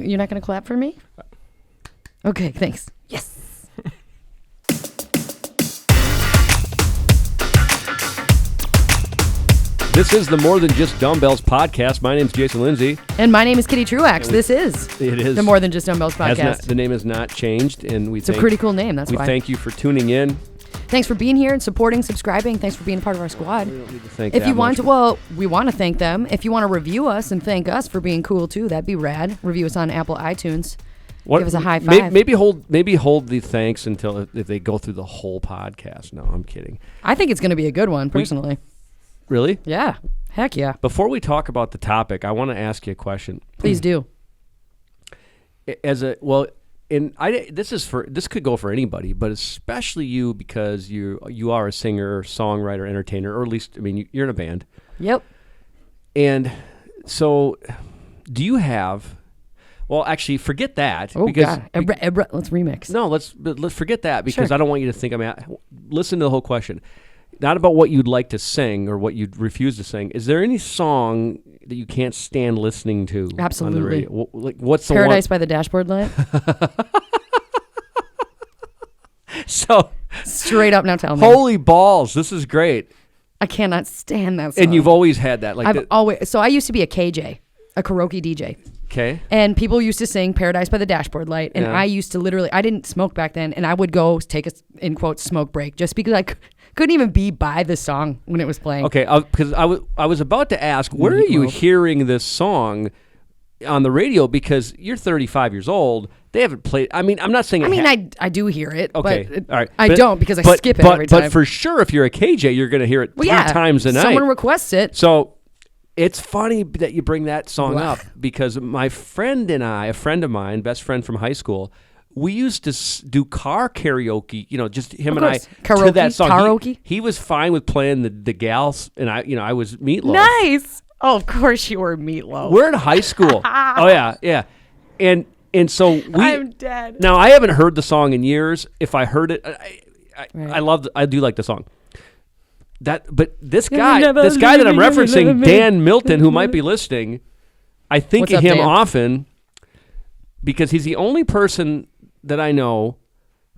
You're not gonna clap for me? Okay, thanks. Yes. This is the More Than Just Dumbbells podcast. My name's Jason Lindsay. And my name is Kitty Truax. This is the More Than Just Dumbbells podcast. The name has not changed, and it's a pretty cool name. That's why. We thank you for tuning in. Thanks for being here and supporting, subscribing. Thanks for being a part of our squad. We don't need to thank if you want much. to, well, we want to thank them. If you want to review us and thank us for being cool too, that'd be rad. Review us on Apple iTunes. Give us a high five. Maybe hold the thanks until if they go through the whole podcast. No, I'm kidding. I think it's going to be a good one, personally. Really? Yeah. Heck yeah. Before we talk about the topic, I want to ask you a question. Please do. This could go for anybody, but especially you because you are a singer, songwriter, entertainer, or at least you're in a band. Yep. And so, do you have? Well, actually, forget that. Oh God! Let's remix. No, let's forget that because Sure. I don't want you to think listen to the whole question. Not about what you'd like to sing or what you'd refuse to sing. Is there any song that you can't stand listening to? Absolutely. On the radio? What's the Paradise by the Dashboard Light? So straight up, now tell me. Holy balls! This is great. I cannot stand that song. And you've always had that, So I used to be a KJ, a karaoke DJ. Okay. And people used to sing Paradise by the Dashboard Light, and I used to I didn't smoke back then, and I would go take a in quotes smoke break just because I couldn't even be by the song when it was playing. Okay, because I was about to ask, where are you hearing this song on the radio? Because you're 35 years old. They haven't played. I'm not saying. I do hear it. Okay, but all right. I don't because I skip it every time. But for sure, if you're a KJ, you're going to hear it three times a night. Someone requests it. So it's funny that you bring that song up because my friend and I, a friend of mine, best friend from high school, we used to do car karaoke, just him and I to that song. Karaoke? He was fine with playing the gals, and I was Meatloaf. Nice. Oh, of course you were Meatloaf. We're in high school. Oh yeah. And so I'm dead. Now I haven't heard the song in years. If I heard it, I do like the song. But this guy that I'm referencing, Dan Milton, who might be listening, I think of him often because he's the only person that I know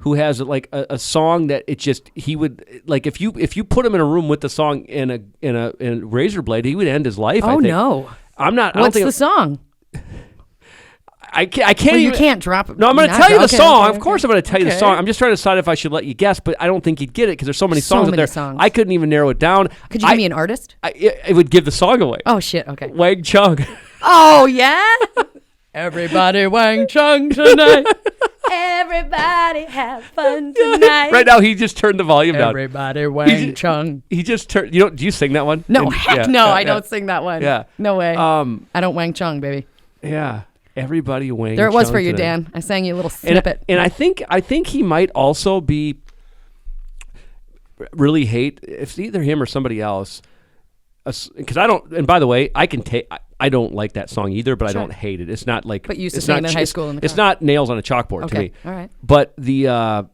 who has a song that he would if you put him in a room with the song in a razor blade, he would end his life. Oh, I think. no! I'm not. What's the song? I can't. Well, you can't drop it. No, I'm going to tell you the song. Of course, I'm going to tell you the song. I'm just trying to decide if I should let you guess, but I don't think you'd get it because there's so many songs out there. Songs. I couldn't even narrow it down. Could you give me an artist? It would give the song away. Oh shit! Okay. Wang Chung. Oh yeah. Everybody Wang Chung tonight. Everybody have fun tonight. Right now, he just turned the volume down. Everybody Wang Chung. He just turned. Do you sing that one? No, I don't sing that one. Yeah. No way. I don't Wang Chung, baby. Yeah. Everybody Wang Chung. There it was for you, today. Dan. I sang you a little snippet. And I think he might also be really hate if it's either him or somebody else. Because I don't. And by the way, I don't like that song either, but Sure. I don't hate it. It's not like. But you used to sing it in high school in the car. It's not nails on a chalkboard to me. All right. But the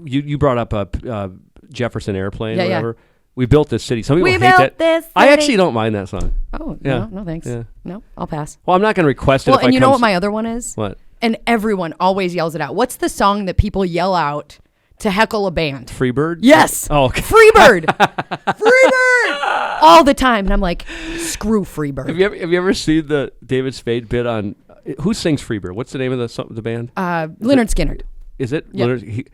you brought up a Jefferson Airplane or whatever. Yeah. We built this city. Some people hate that. This city. I actually don't mind that song. Oh, Yeah. no thanks. Yeah. No, I'll pass. Well, I'm not going to request it. Well, if and I you know come what my other one is? What? And everyone always yells it out. What's the song that people yell out to heckle a band? Freebird? Yes. Oh, okay. Freebird. Freebird. All the time. And I'm like, screw Freebird. Have you ever seen the David Spade bit on who sings Freebird? What's the name of the band? Leonard Skinner. Is it? Yep. Leonard,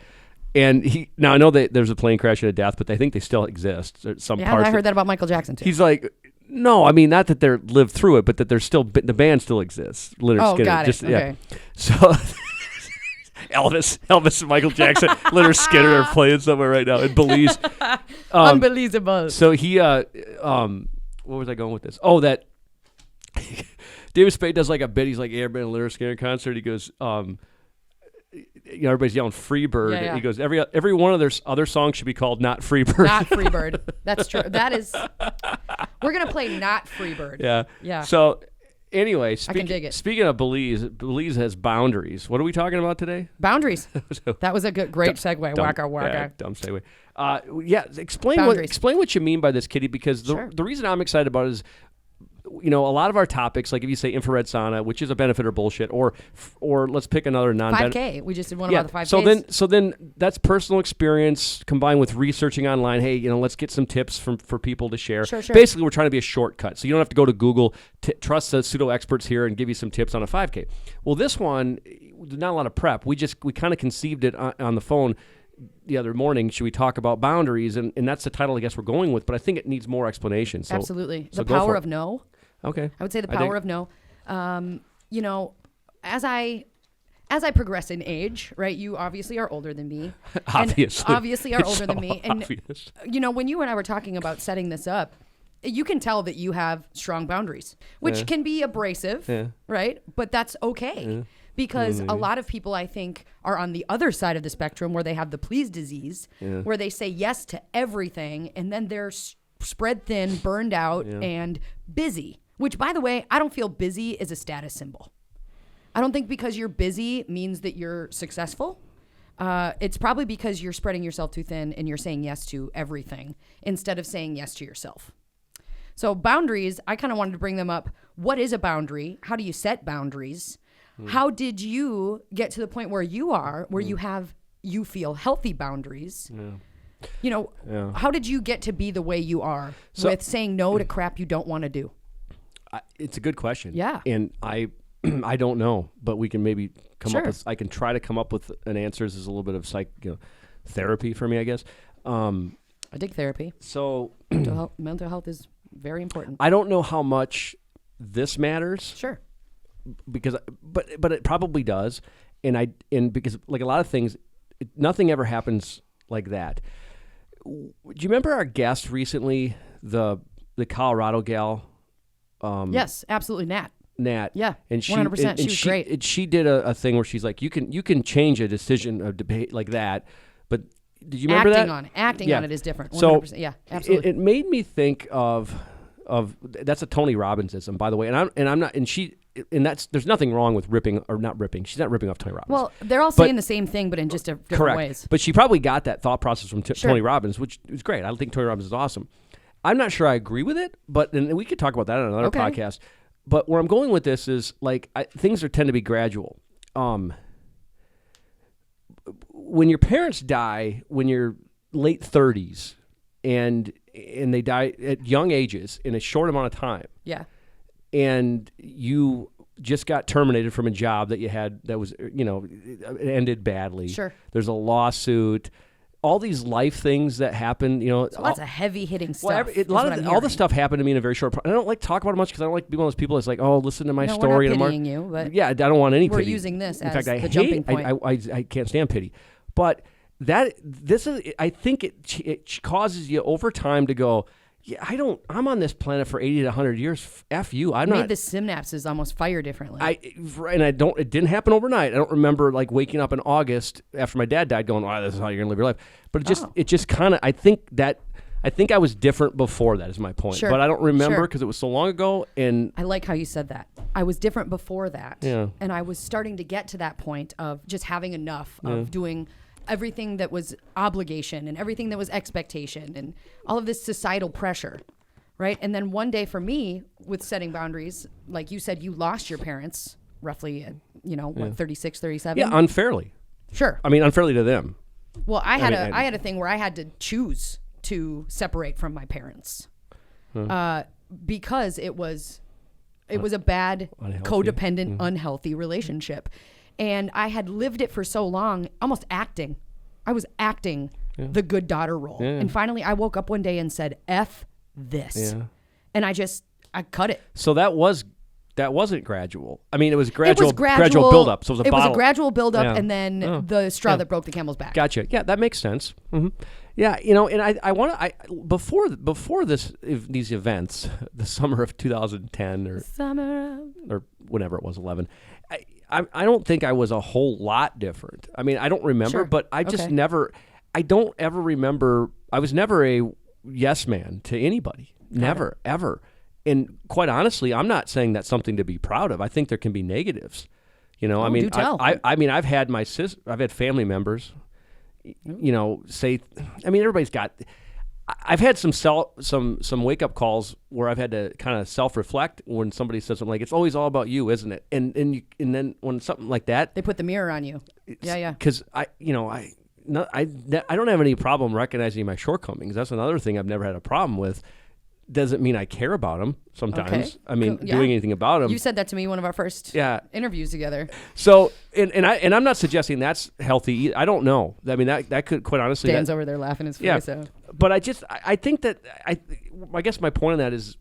now I know that there's a plane crash and a death, but I think they still exist. There's some parts. I heard that about Michael Jackson too. He's like, no, I mean not that they're lived through it, but that they're still the band still exists. Leonard Skinner. Got it. Okay. Yeah. So Elvis and Michael Jackson, Leonard Skinner are playing somewhere right now in Belize. Unbelievable. So he what was I going with this? Oh, that David Spade does like a bit. He's like, yeah, I've been at a Leonard Skinner concert. He goes, everybody's yelling Freebird. Yeah. He goes, every one of their other songs should be called Not Freebird. Not Freebird. That's true. That is. We're gonna play Not Freebird. Yeah. So anyway, I can dig it. Speaking of Belize has boundaries. What are we talking about today? Boundaries. That was a great segue. Waka waka. Yeah, dumb segue. Explain Boundaries. explain what you mean by this, Kitty, because the reason I'm excited about it is a lot of our topics, like if you say infrared sauna, which is a benefit or bullshit, or let's pick another non-benefit. 5K. We just did one about the 5Ks. So then that's personal experience combined with researching online. Hey, let's get some tips for people to share. Sure. Basically, we're trying to be a shortcut. So you don't have to go to Google, trust the pseudo experts here and give you some tips on a 5K. Well, this one, not a lot of prep. We kind of conceived it on the phone the other morning. Should we talk about boundaries? And that's the title I guess we're going with, but I think it needs more explanation. So, absolutely. So the power of no. Okay. I would say the power of no. As I progress in age, right? You obviously are older than me. Obviously are older than me. And when you and I were talking about setting this up, you can tell that you have strong boundaries, which can be abrasive, right? But that's okay. Because a lot of people, I think, are on the other side of the spectrum where they have the please disease, where they say yes to everything, and then they're spread thin, burned out, and busy. Which, by the way, I don't feel busy is a status symbol. I don't think because you're busy means that you're successful. It's probably because you're spreading yourself too thin and you're saying yes to everything instead of saying yes to yourself. So boundaries, I kind of wanted to bring them up. What is a boundary? How do you set boundaries? How did you get to the point where you are, where you feel healthy boundaries? How did you get to be the way you are with saying no to crap you don't want to do? It's a good question. Yeah. And I don't know, but we can maybe I can try to come up with an answer. This is a little bit of therapy for me, I guess. I dig therapy. So mental health is very important. I don't know how much this matters. Sure. But it probably does, and because like a lot of things, nothing ever happens like that. Do you remember our guest recently, the Colorado gal? Yes, absolutely, Nat. Yeah, and she 100%. She was great. And she did a thing where she's like, you can change a decision of debate like that, but did you remember acting on it is different. 100%. So yeah, absolutely. It made me think of that's a Tony Robbinsism, by the way, and I'm not, and she. And there's nothing wrong with ripping or not ripping. She's not ripping off Tony Robbins. Well, they're all saying the same thing, but in just different ways. But she probably got that thought process from Tony Robbins, which is great. I think Tony Robbins is awesome. I'm not sure I agree with it, and we could talk about that on another podcast. But where I'm going with this is things tend to be gradual. When your parents die when you're late 30s and they die at young ages in a short amount of time. Yeah. And you just got terminated from a job that you had that was, it ended badly. Sure. There's a lawsuit. All these life things that happen, lots of heavy-hitting stuff. All this stuff happened to me in a very short. I don't like to talk about it much because I don't like to be one of those people that's like, oh, listen to my story. We're not pitying you, but yeah, I don't want any pity. We're using this in as fact, the jumping point. I can't stand pity, but I think it causes you over time to go. Yeah, I'm on this planet for 80 to 100 years. F you. Made the synapses almost fire differently. It didn't happen overnight. I don't remember waking up in August after my dad died going, this is how you're going to live your life. But it just kind of, I think I was different before that is my point. Sure. But I don't remember because it was so long ago. And I like how you said that. I was different before that. Yeah. And I was starting to get to that point of just having enough of doing everything that was obligation and everything that was expectation and all of this societal pressure, right? And then one day for me with setting boundaries, like you said, you lost your parents roughly at, 36, 37? Yeah, unfairly. Sure. I mean, unfairly to them. Well, I had a thing where I had to choose to separate from my parents because it was a bad, codependent, unhealthy relationship. And I had lived it for so long, almost acting. I was acting the good daughter role. Yeah. And finally, I woke up one day and said, F this. Yeah. And I cut it. So that wasn't gradual. I mean, it was gradual buildup. So it was a gradual buildup and then the straw that broke the camel's back. Gotcha. Yeah, that makes sense. Mm-hmm. Yeah, and I want to, before these events, the summer of 2010 or whenever it was, 11, I don't think I was a whole lot different. I mean, I don't remember, but I just I don't ever remember, I was never a yes man to anybody. Never, ever. And quite honestly, I'm not saying that's something to be proud of. I think there can be negatives. I mean, I've had family members, say, I mean, everybody's got, I've had some wake up calls where I've had to kind of self reflect when somebody says something like, "It's always all about you, isn't it?" And then when something like that, they put the mirror on you. Yeah. Because I don't have any problem recognizing my shortcomings. That's another thing I've never had a problem with. Doesn't mean I care about them sometimes. Okay. I mean, doing anything about them. You said that to me one of our first interviews together. So, and I'm not suggesting that's healthy. I don't know. I mean, that could, quite honestly. Dan's over there laughing his face out. But I think that, I guess my point on that is,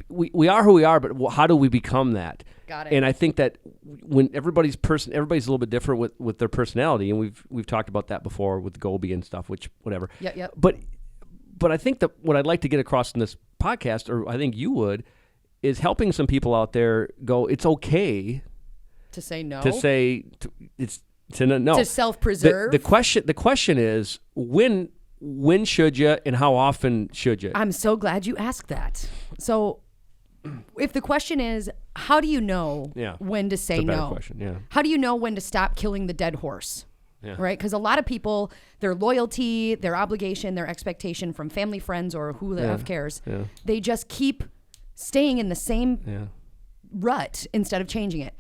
we are who we are, but how do we become that? Got it. And I think that when everybody's a little bit different with their personality, and we've talked about that before with Gobi and stuff, which whatever. Yeah. But I think that what I'd like to get across in this podcast, or I think you would, is helping some people out there go, it's okay to say no. To say no. To self-preserve. The question is when should you and how often should you? I'm so glad you asked that. So if the question is how do you know when to say no? Question, yeah. How do you know when to stop killing the dead horse? Yeah. Right? Because a lot of people, their loyalty, their obligation, their expectation from family, friends, or who the F cares, they just keep staying in the same rut instead of changing it.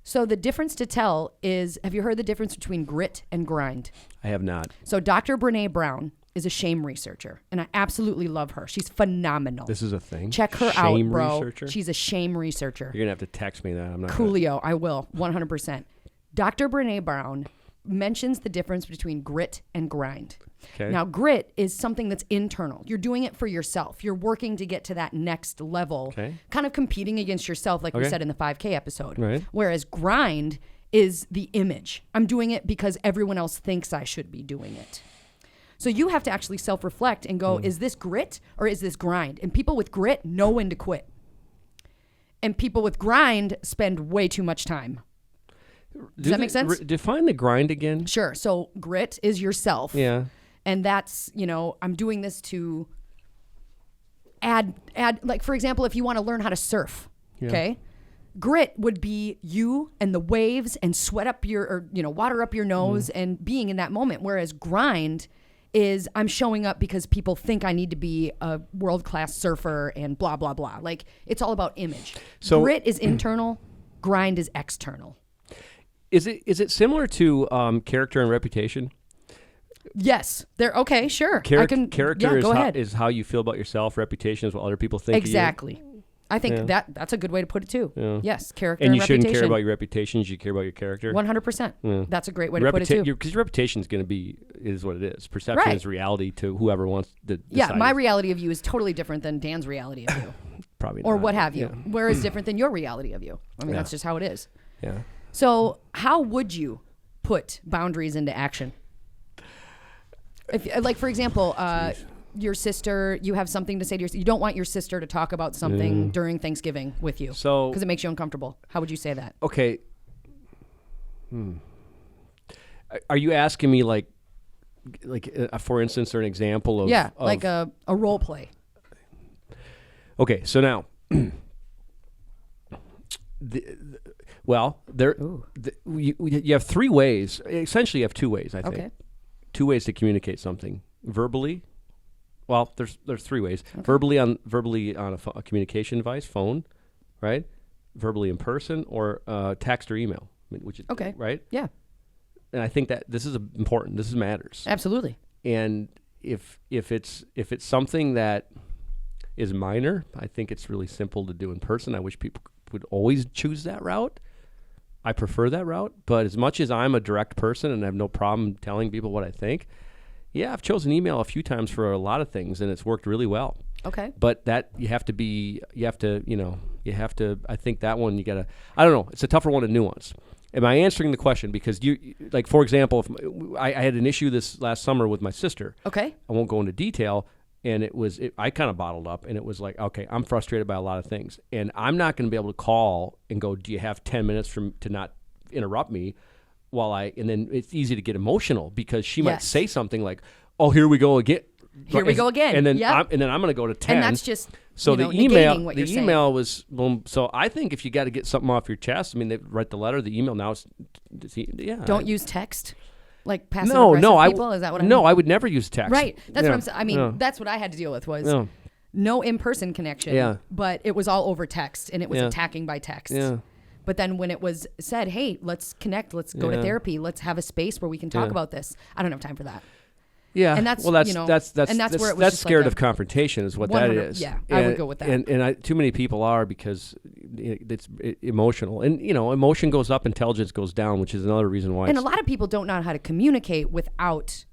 So the difference to tell is, have you heard the difference between grit and grind? I have not. So Dr. Brene Brown is a shame researcher, and I absolutely love her. She's phenomenal. This is a thing? Check her out, bro. Researcher? She's a shame researcher. You're going to have to text me that. I'm not Coolio, I will, 100%. Dr. Brene Brown mentions the difference between grit and grind. Okay. Now, grit is something that's internal. You're doing it for yourself. You're working to get to that next level, kind of competing against yourself, like we said in the 5K episode. Right. Whereas grind is the image. I'm doing it because everyone else thinks I should be doing it. So you have to actually self-reflect and go, is this grit or is this grind? And people with grit know when to quit. And people with grind spend way too much time. Does that make sense? Define the grind again. Sure. So grit is yourself. Yeah. And that's, I'm doing this to add, like, for example, if you want to learn how to surf, okay? Grit would be you and the waves and sweat up water up your nose and being in that moment. Whereas grind is I'm showing up because people think I need to be a world-class surfer and blah, blah, blah. Like, it's all about image. So grit is internal. Grind is external. Is it similar to character and reputation? Yes. Okay, sure. Character is how you feel about yourself. Reputation is what other people think exactly. of you. I think that's a good way to put it too. Yeah. Yes, character and reputation. And you shouldn't care about your reputation. You should care about your character. 100%. Yeah. That's a great way to put it too. Because your reputation is what it is. Perception is reality to whoever wants to decide. Yeah, my reality of you is totally different than Dan's reality of you. Probably not. Or what have you. Yeah. Whereas different than your reality of you. I mean, that's just how it is. Yeah. So how would you put boundaries into action? If, like, for example, your sister, you have something to say to your sister. You don't want your sister to talk about something during Thanksgiving with you because it makes you uncomfortable. How would you say that? Okay. Are you asking me like for instance, or an example of... Yeah, like a role play. Okay, so now... you have three ways. Essentially, you have two ways, I think. Okay. Two ways to communicate something. Verbally. Well, there's three ways. Okay. Verbally on a communication device, phone, right? Verbally in person, or text or email. Which is, okay. Right? Yeah. And I think that this is important. This matters. Absolutely. And if it's something that is minor, I think it's really simple to do in person. I wish people would always choose that route. I prefer that route. But as much as I'm a direct person and I have no problem telling people what I think, I've chosen email a few times for a lot of things, and it's worked really well. Okay. But that I think that one I don't know. It's a tougher one to nuance. Am I answering the question? Because for example, if I had an issue this last summer with my sister. Okay. I won't go into detail. And I kind of bottled up, and it was like, okay, I'm frustrated by a lot of things, and I'm not going to be able to call and go, do you have 10 minutes to not interrupt me and then it's easy to get emotional because she might say something like, oh, here we go again. And then I'm going to go to 10. And that's just, the email was, so I think if you got to get something off your chest, I mean, they write the letter, the email now is, Don't use text. Like passive aggressive people? Is that what I mean? No, I would never use text. Right. That's what I'm saying. I mean, that's what I had to deal with was no in-person connection, but it was all over text, and it was attacking by text. Yeah. But then when it was said, hey, let's connect, let's go to therapy, let's have a space where we can talk about this, I don't have time for that. Yeah, and that's where it was just scared like of confrontation is what that is. Yeah, I would go with that. And too many people are because it's emotional, and emotion goes up, intelligence goes down, which is another reason why. And a lot of people don't know how to communicate without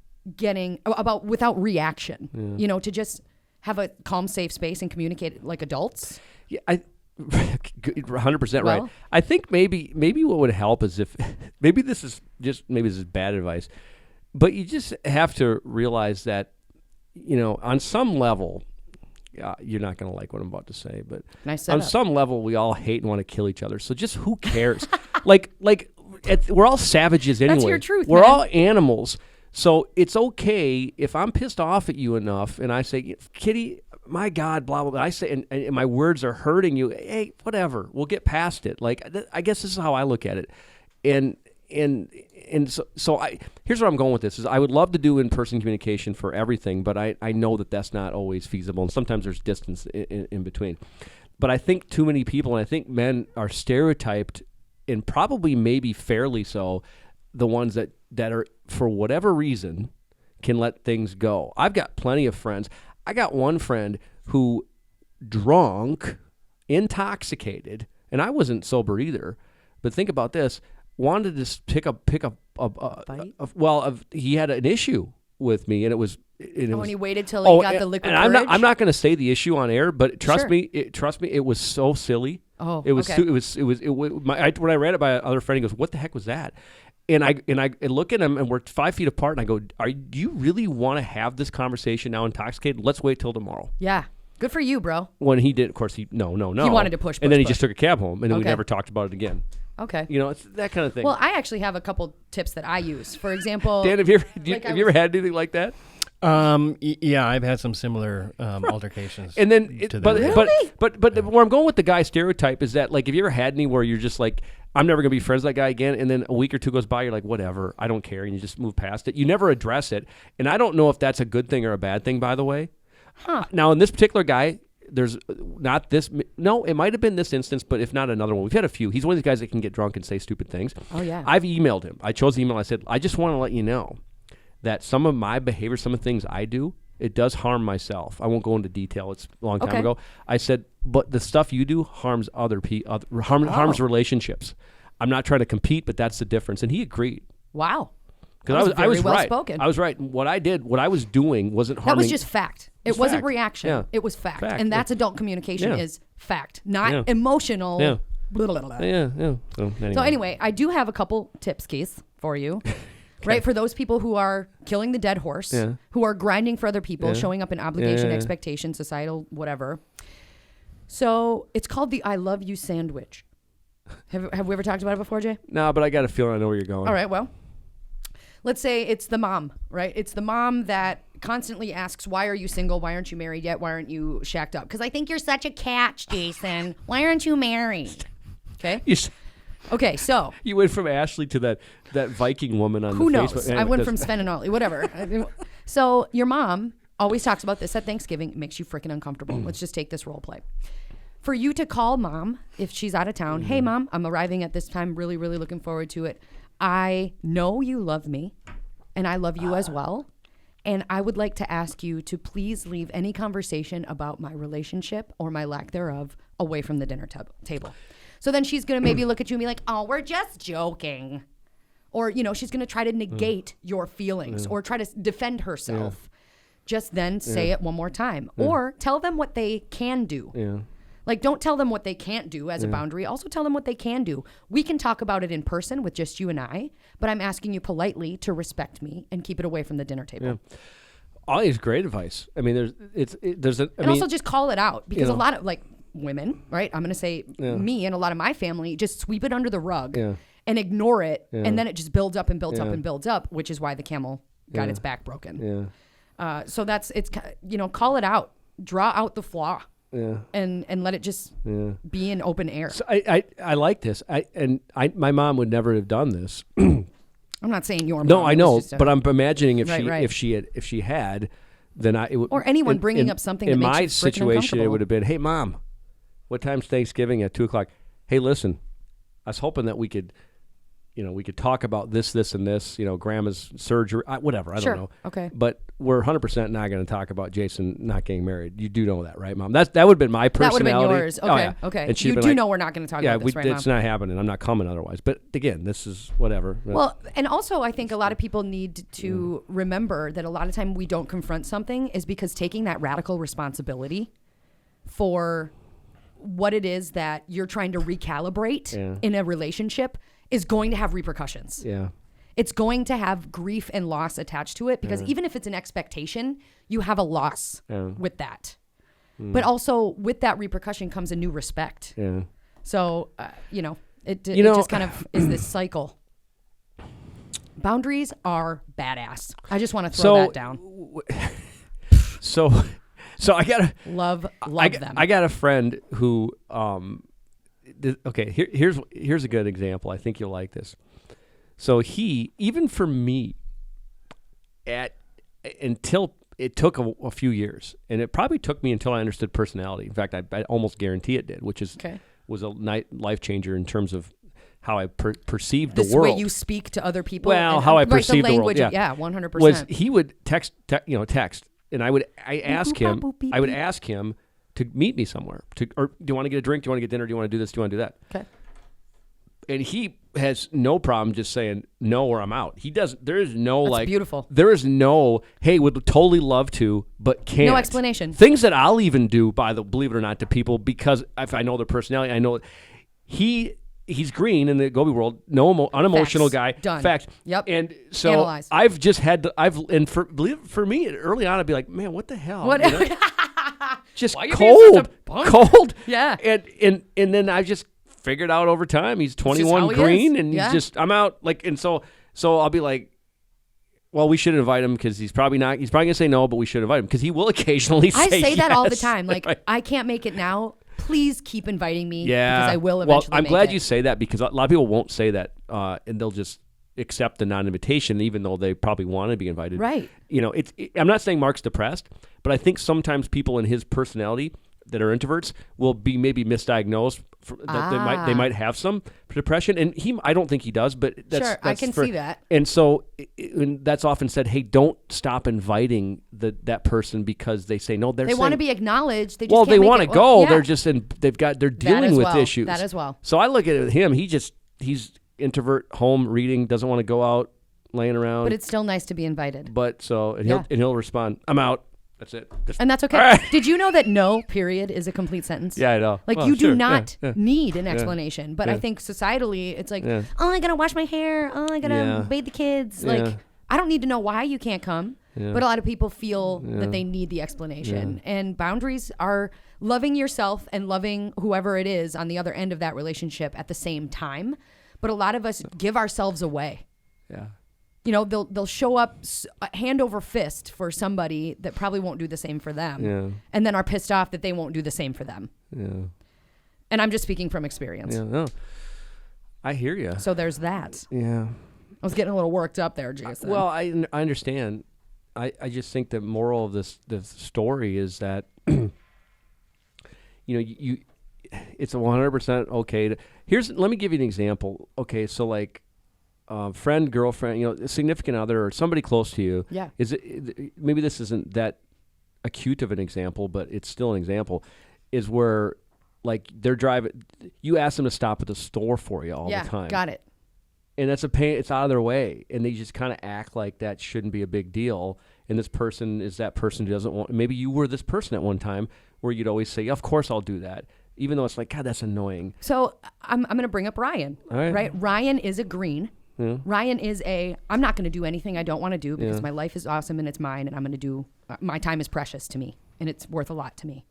reaction. Yeah. To just have a calm, safe space and communicate like adults. Yeah, 100% right. I think maybe what would help is if maybe this is bad advice. But you just have to realize that, on some level, you're not going to like what I'm about to say, but on some level, we all hate and want to kill each other. So just who cares? We're all savages anyway. That's your truth, We're man. all animals. So it's okay if I'm pissed off at you enough and I say, Kitty, my God, blah, blah, blah. I say, and my words are hurting you. Hey, whatever. We'll get past it. I guess this is how I look at it. And so here's where I'm going with this is I would love to do in-person communication for everything, but I know that that's not always feasible, and sometimes there's distance in between. But I think too many people, and I think men are stereotyped, and probably maybe fairly so, the ones that are, for whatever reason, can let things go. I've got plenty of friends. I got one friend who drunk, intoxicated, and I wasn't sober either, but think about this, wanted to pick up he had an issue with me, and it was and he waited till he got the liquid courage. I'm not going to say the issue on air, but trust me, it was so silly. Oh, it was okay. When I read it by another friend, he goes, "What the heck was that?" And I look at him, and we're 5 feet apart, and I go, do you really want to have this conversation now intoxicated? Let's wait till tomorrow. Yeah. Good for you, bro. When he did, of course, he wanted to push, and then he just took a cab home, and then we never talked about it again. Okay. It's that kind of thing. Well, I actually have a couple tips that I use. For example, Dan, have you ever had anything like that? Yeah, I've had some similar altercations. And then, but where I'm going with the guy stereotype is that, like, have you ever had any where you're just like, I'm never gonna be friends with that guy again, and then a week or two goes by, you're like, whatever, I don't care, and you just move past it. You never address it, and I don't know if that's a good thing or a bad thing, by the way. Huh. Now, in this particular guy, there's not this. No, it might have been this instance, but if not another one. We've had a few. He's one of these guys that can get drunk and say stupid things. Oh, yeah. I've emailed him. I chose the email. I said, I just want to let you know that some of my behavior, some of the things I do, it does harm myself. I won't go into detail. It's a long time ago. I said, but the stuff you do harms other people, harms relationships. I'm not trying to compete, but that's the difference. And he agreed. Wow. Because I was well right. Spoken. I was right. What I was doing wasn't harming. That was just fact. It wasn't fact. reaction. Yeah. It was fact. And that's adult communication is fact, not emotional. Yeah. Blah, blah, blah. Yeah. So anyway, I do have a couple tips, Keith, for you. Right? For those people who are killing the dead horse, who are grinding for other people, showing up in obligation, expectation, societal, whatever. So it's called the I love you sandwich. Have we ever talked about it before, Jay? No, but I got a feeling I know where you're going. All right, well, let's say it's the mom, right? It's the mom that constantly asks, why are you single? Why aren't you married yet? Why aren't you shacked up? Because I think you're such a catch, Jason. Why aren't you married? Okay. Okay, so. You went from Ashley to that Viking woman on who the knows? Facebook. I went from Sven and Ollie, whatever. So your mom always talks about this at Thanksgiving. It makes you freaking uncomfortable. Let's just take this role play. For you to call mom if she's out of town, hey, mom, I'm arriving at this time. Really, really looking forward to it. I know you love me, and I love you as well. And I would like to ask you to please leave any conversation about my relationship or my lack thereof away from the dinner table. So then she's going to maybe look at you and be like, oh, we're just joking. Or, she's going to try to negate your feelings or try to defend herself. Just then say it one more time. Or tell them what they can do. Yeah. Like, don't tell them what they can't do as a boundary. Also tell them what they can do. We can talk about it in person with just you and I, but I'm asking you politely to respect me and keep it away from the dinner table. Yeah. Ollie is great advice. I mean, also just call it out because a lot of women, right? I'm going to say me and a lot of my family just sweep it under the rug and ignore it. And then it just builds up and builds up and builds up, which is why the camel got its back broken. Yeah. So call it out, draw out the flaw. Yeah. And let it just be in open air. So I like this. My mom would never have done this. I'm not saying your mom. No, I know, but I'm imagining if right. if she had, then it would. Or anyone bringing up something that makes you freaking uncomfortable. In my situation, it would have been, hey, Mom, what time's Thanksgiving at 2:00? Hey, listen, I was hoping that we could talk about this, and this, Grandma's surgery, whatever. I don't know. Okay. But we're 100% not going to talk about Jason not getting married. You do know that, right, Mom? That would have been my personality. That would have been yours. Okay. Oh, yeah. Okay. And You do know we're not going to talk about this, right, Mom? It's not happening. I'm not coming otherwise. But again, this is whatever. Well, and also I think a lot of people need to remember that a lot of time we don't confront something is because taking that radical responsibility for what it is that you're trying to recalibrate in a relationship is going to have repercussions. Yeah. It's going to have grief and loss attached to it because even if it's an expectation, you have a loss with that. But also with that repercussion comes a new respect. Yeah. So, it just kind of is this cycle. Boundaries are badass. I just want to throw that down. So I got to love them. I got a friend who okay, here's a good example. I think you'll like this. So even for me, until it took a few years, and it probably took me until I understood personality. In fact, I almost guarantee it did, which was a life changer in terms of how I perceived the world. This way you speak to other people. Well, how I perceive the world. Yeah, 100%. Was he would text, and I would ask him to meet me somewhere. Or do you want to get a drink? Do you want to get dinner? Do you want to do this? Do you want to do that? Okay. And he has no problem just saying no or I'm out. He doesn't. There is no That's beautiful. There is no, hey, would totally love to, but can't. No explanation. Things that I'll even do, believe it or not, to people because if I know their personality, I know he's green in the Gobi world. No unemotional guy. Done. Facts. Yep. And so Analyze. I've just had for me early on, I'd be like, man, what the hell? What? Just Why you being such a punk? cold. Yeah. And then I just figured out over time he's 21 green and he's just I'm out so I'll be like, well, we should invite him because he's probably gonna say no, but we should invite him because he will occasionally say I say that yes. all the time. Like, right. I can't make it now. Please keep inviting me because I will eventually. Well, I'm glad you say that because a lot of people won't say that and they'll just accept the non-invitation even though they probably want to be invited. Right. I'm not saying Mark's depressed, but I think sometimes people in his personality that are introverts will be maybe misdiagnosed. They might have some depression, and I don't think he does, but that's I can see that. And so and that's often said, hey, don't stop inviting that person because they say no. They want to be acknowledged. They just they want to go. Yeah. They're just they're dealing with issues. That as well. So I look at him. He's introvert, home reading, doesn't want to go out, laying around. But it's still nice to be invited. But he'll respond, I'm out. That's it. And that's okay. Right. Did you know that no period is a complete sentence? Yeah, I know. Like you do not need an explanation. But I think societally it's like, oh, I gotta wash my hair. Oh, I gotta bathe the kids. Like I don't need to know why you can't come. But a lot of people feel that they need the explanation. And boundaries are loving yourself and loving whoever it is on the other end of that relationship at the same time. But a lot of us give ourselves away. Yeah. They'll show up hand over fist for somebody that probably won't do the same for them, and then are pissed off that they won't do the same for them. Yeah. And I'm just speaking from experience. Yeah, no, I hear you. So there's that. Yeah. I was getting a little worked up there, Jason. Well, I understand. I just think the moral of this story is that you it's a 100% okay. Let me give you an example. Okay, so like. Friend, girlfriend, a significant other, or somebody close to you. Yeah. Maybe this isn't that acute of an example, but it's still an example. Is where, like, they're driving. You ask them to stop at the store for you all the time. Got it. And that's a pain. It's out of their way, and they just kind of act like that shouldn't be a big deal. And this person is that person who doesn't want. Maybe you were this person at one time where you'd always say, "Of course I'll do that," even though it's like, God, that's annoying. So I'm going to bring up Ryan. All right. Ryan is a green. Yeah. Ryan is I'm not going to do anything I don't want to do because my life is awesome and it's mine and I'm going to do, my time is precious to me and it's worth a lot to me.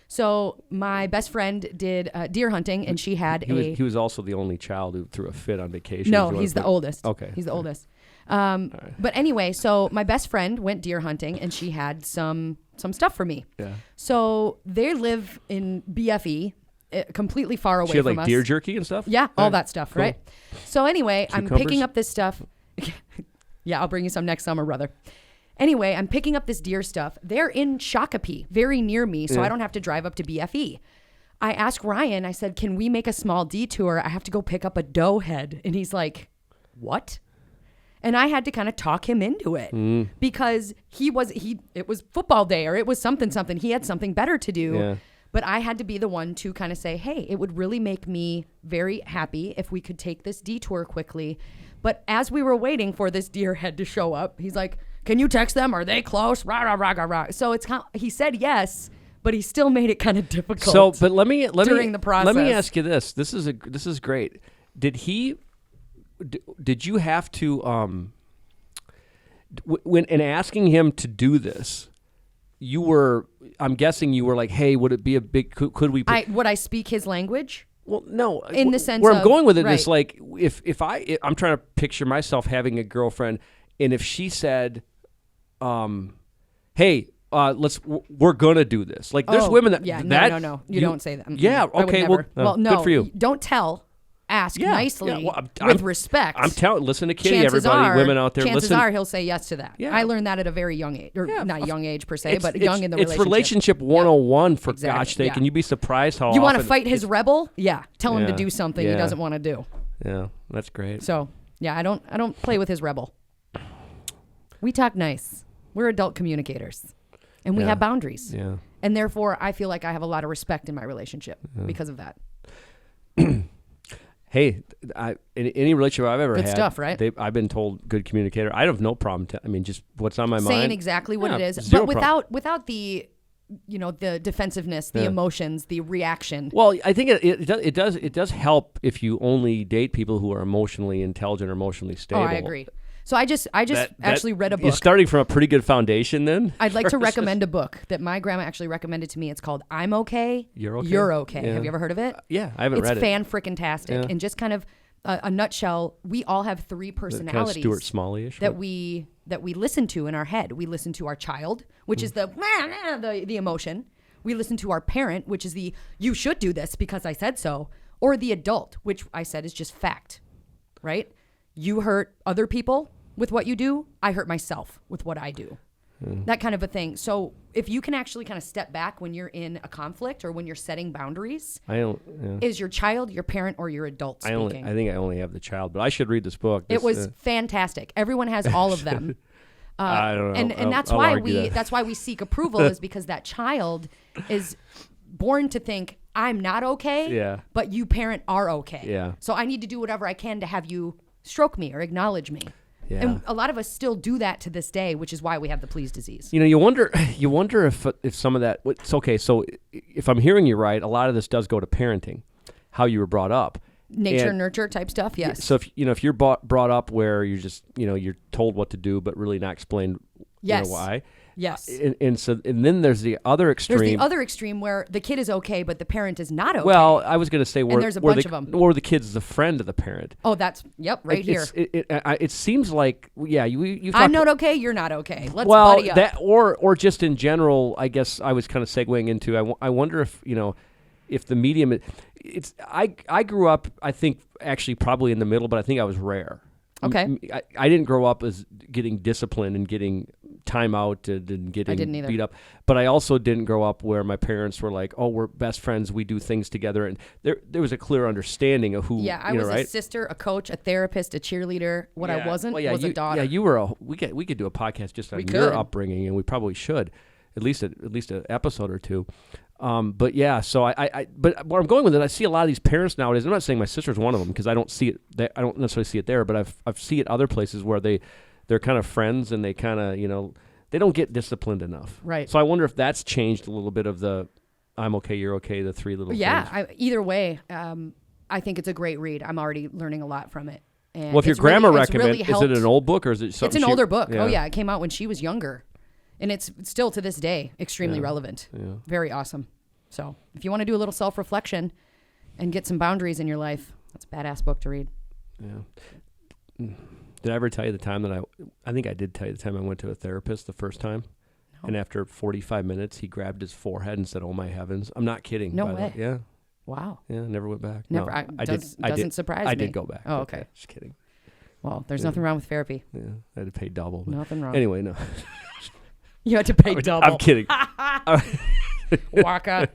So my best friend did deer hunting and she had he was also the only child who threw a fit on vacation. No, he's the oldest. Okay. He's the oldest. Right. But anyway, so my best friend went deer hunting and she had some stuff for me. Yeah. So they live in BFE. Completely far away from us. She had like deer jerky and stuff? Yeah, all that stuff, cool. Right? So anyway, I'm picking up this stuff. Yeah, I'll bring you some next summer, brother. Anyway, I'm picking up this deer stuff. They're in Shakopee, very near me, so I don't have to drive up to BFE. I asked Ryan, I said, can we make a small detour? I have to go pick up a doe head. And he's like, what? And I had to kind of talk him into it because it was football day or it was something. He had something better to do. Yeah. But I had to be the one to kind of say, hey, it would really make me very happy if we could take this detour quickly. But as we were waiting for this deer head to show up, he's like, can you text them? Are they close? Rah, rah, rah, rah, rah. So it's kind of, he said yes, but he still made it kind of difficult. So, but let me during the process. Let me ask you this. This is great. Did you have to when in asking him to do this, I'm guessing you were like, hey, would it be a big? Could we? Would I speak his language? Well, no. In the sense where I'm going with it right. is like if I'm trying to picture myself having a girlfriend, and if she said, hey, we're gonna do this. Like there's women that no, you don't say that. Yeah, okay, well, no, good for you. Don't tell. Ask nicely with respect. Listen to Kitty, everybody, women out there. Chances are he'll say yes to that. Yeah. I learned that at a very young age, or not young age per se, but young in the relationship. It's relationship 101 for gosh sake. Can you be surprised how you want to fight his rebel? Yeah, tell him to do something he doesn't want to do. Yeah, that's great. So yeah, I don't play with his rebel. We talk nice. We're adult communicators, and we have boundaries. Yeah, and therefore I feel like I have a lot of respect in my relationship because of that. Hey, any relationship I've ever had, good stuff, right? I've been told good communicator. I have no problem. Just what's on my mind, saying exactly what it is, but without the, the defensiveness, the emotions, the reaction. Well, I think it does help if you only date people who are emotionally intelligent or emotionally stable. Oh, I agree. So I just actually read a book. You're starting from a pretty good foundation then? I'd like to recommend a book that my grandma actually recommended to me. It's called I'm Okay, You're Okay. You're Okay. Yeah. Have you ever heard of it? Yeah, I haven't read it. It's fan-frickin-tastic. And just kind of a nutshell, we all have three personalities kind of Stuart Smalley-ish, that we listen to in our head. We listen to our child, which is the emotion. We listen to our parent, which is the you should do this because I said so, or the adult, which I said is just fact, right? You hurt other people with what you do. I hurt myself with what I do. That kind of a thing. So if you can actually kind of step back when you're in a conflict or when you're setting boundaries, is your child, your parent, or your adult speaking? I think I only have the child, but I should read this book. It was fantastic. Everyone has all of them. I don't know. And that's why we seek approval is because that child is born to think I'm not okay, but you parent are okay. Yeah. So I need to do whatever I can to have you stroke me or acknowledge me. Yeah. And a lot of us still do that to this day, which is why we have the please disease. You wonder if some of that. It's okay. So if I'm hearing you right, a lot of this does go to parenting, how you were brought up, nature nurture type stuff. Yes. So if you're brought up where you're just you're told what to do, but really not explained why. Yes. And then there's the other extreme. There's the other extreme where the kid is okay, but the parent is not okay. Well, I was going to say where there's a bunch of them. Or the kid's the friend of the parent. Oh, that's here. It seems like you. I'm not okay. You're not okay. Let's buddy up. That or just in general, I guess I was kind of segueing into. I wonder if the medium. I grew up. I think actually probably in the middle, but I think I was rare. Okay. I didn't grow up as getting disciplined and getting time out and getting beat up. But I also didn't grow up where my parents were like, oh, we're best friends. We do things together. And there was a clear understanding of who, I was a sister, a coach, a therapist, a cheerleader. What I wasn't was a daughter. Yeah, you were we could do a podcast just on your upbringing, and we probably should, at least an episode or two. But yeah, so but where I'm going with it, I see a lot of these parents nowadays. I'm not saying my sister's one of them because I don't see it. I don't necessarily see it there, but I've seen it other places where they're kind of friends and they kind of they don't get disciplined enough. Right. So I wonder if that's changed a little bit of the I'm okay, you're okay, the three little things. Either way, I think it's a great read. I'm already learning a lot from it. And well, if your grandma recommends, is it an old book or is it something? It's an older book. Yeah. Oh yeah, it came out when she was younger. And it's still to this day extremely relevant. Yeah. Very awesome. So if you want to do a little self-reflection and get some boundaries in your life, that's a badass book to read. Yeah. Did I ever tell you the time that I think I did tell you the time I went to a therapist the first time? No. And after 45 minutes, he grabbed his forehead and said, oh, my heavens. I'm not kidding. No way. Yeah. Wow. Yeah, never went back. Never. No, doesn't surprise me. I did go back. Oh, okay. Just kidding. Well, there's nothing wrong with therapy. Yeah, I had to pay double. Nothing wrong. Anyway, no. You had to pay double. I'm kidding. Waka.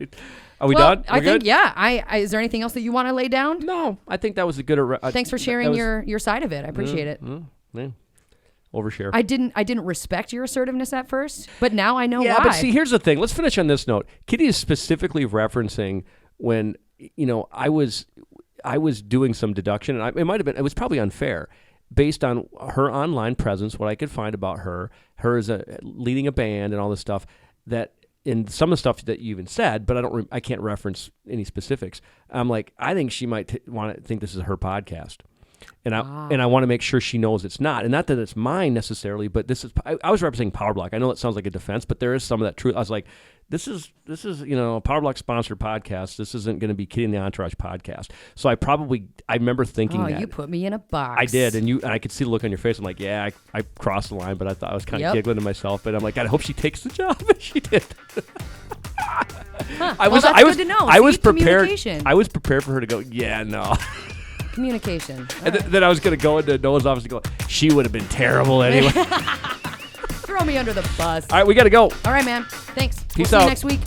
Are we done? I think, yeah. Is there anything else that you want to lay down? No, I think that was a good. Thanks for sharing your side of it. I appreciate it. Yeah. Overshare. I didn't respect your assertiveness at first, but now I know why. Yeah, but see, here's the thing. Let's finish on this note. Kitty is specifically referencing when I was doing some deduction, and it was probably unfair based on her online presence, what I could find about her as leading a band and all this stuff, that in some of the stuff that you even said, but I can't reference any specifics. I'm like, I think she might want to think this is her podcast. And I want to make sure she knows it's not. And not that it's mine necessarily, but this is, I was representing Power Block. I know it sounds like a defense, but there is some of that truth. I was like, this is a Power Block sponsored podcast. This isn't going to be Kitty and the Entourage podcast. So I remember thinking that. You put me in a box. I did. And I could see the look on your face. I'm like, yeah, I crossed the line, but I thought I was kind of giggling to myself. But I'm like, God, I hope she takes the job. And she did. Good to know. I was prepared. I was prepared for her to go, yeah, no. Communication. And then I was going to go into Noah's office and go, she would have been terrible anyway. Throw me under the bus. All right, we got to go. All right, man. Thanks. Peace We'll see out. you next week.